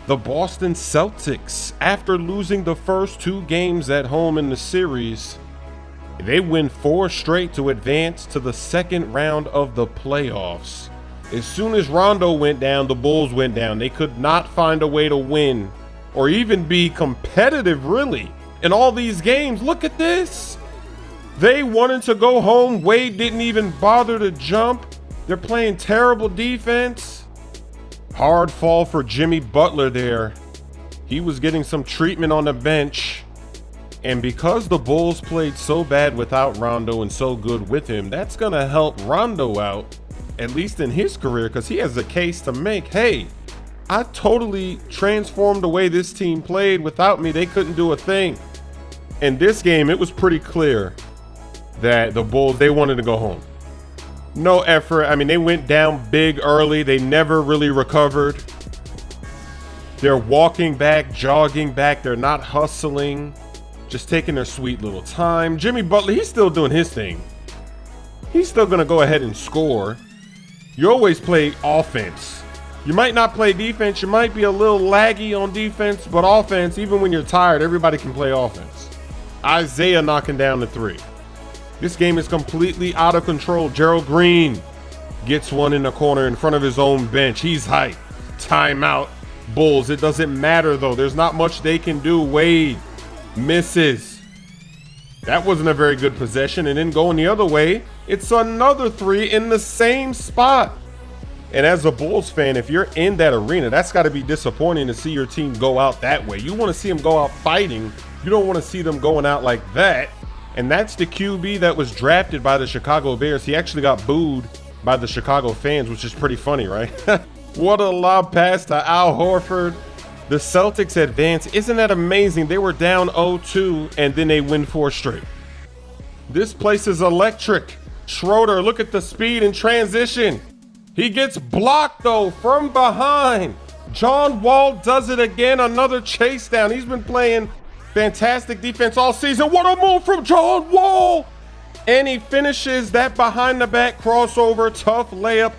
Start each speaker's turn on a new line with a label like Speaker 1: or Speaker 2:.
Speaker 1: The Boston Celtics, after losing the first 2 games at home in the series, they win 4 straight to advance to the second round of the playoffs. As soon as Rondo went down, the Bulls went down. They could not find a way to win or even be competitive, really, in all these games. Look at this. They wanted to go home. Wade didn't even bother to jump. They're playing terrible defense. Hard fall for Jimmy Butler there. He was getting some treatment on the bench. And because the Bulls played so bad without Rondo and so good with him, that's going to help Rondo out, at least in his career, because he has a case to make. Hey, I totally transformed the way this team played. Without me, they couldn't do a thing. In this game, it was pretty clear that the Bulls, they wanted to go home. No effort. I mean, they went down big early. They never really recovered. They're walking back, jogging back. They're not hustling, just taking their sweet little time. Jimmy Butler, he's still doing his thing. He's still going to go ahead and score. You always play offense. You might not play defense. You might be a little laggy on defense, but offense, even when you're tired, everybody can play offense. Isaiah knocking down the 3. This game is completely out of control. Gerald Green gets one in the corner in front of his own bench. He's hyped. Timeout. Bulls. It doesn't matter, though. There's not much they can do. Wade misses. That wasn't a very good possession. And then going the other way, it's another 3 in the same spot. And as a Bulls fan, if you're in that arena, that's got to be disappointing to see your team go out that way. You want to see them go out fighting. You don't want to see them going out like that. And that's the QB that was drafted by the Chicago Bears. He actually got booed by the Chicago fans, which is pretty funny, right? What a lob pass to Al Horford. The Celtics advance. Isn't that amazing? They were down 0-2, and then they win 4 straight. This place is electric. Schroeder, look at the speed and transition. He gets blocked, though, from behind. John Wall does it again. Another chase down. He's been playing fantastic defense all season. What a move from John Wall. And he finishes that behind the back crossover. Tough layup.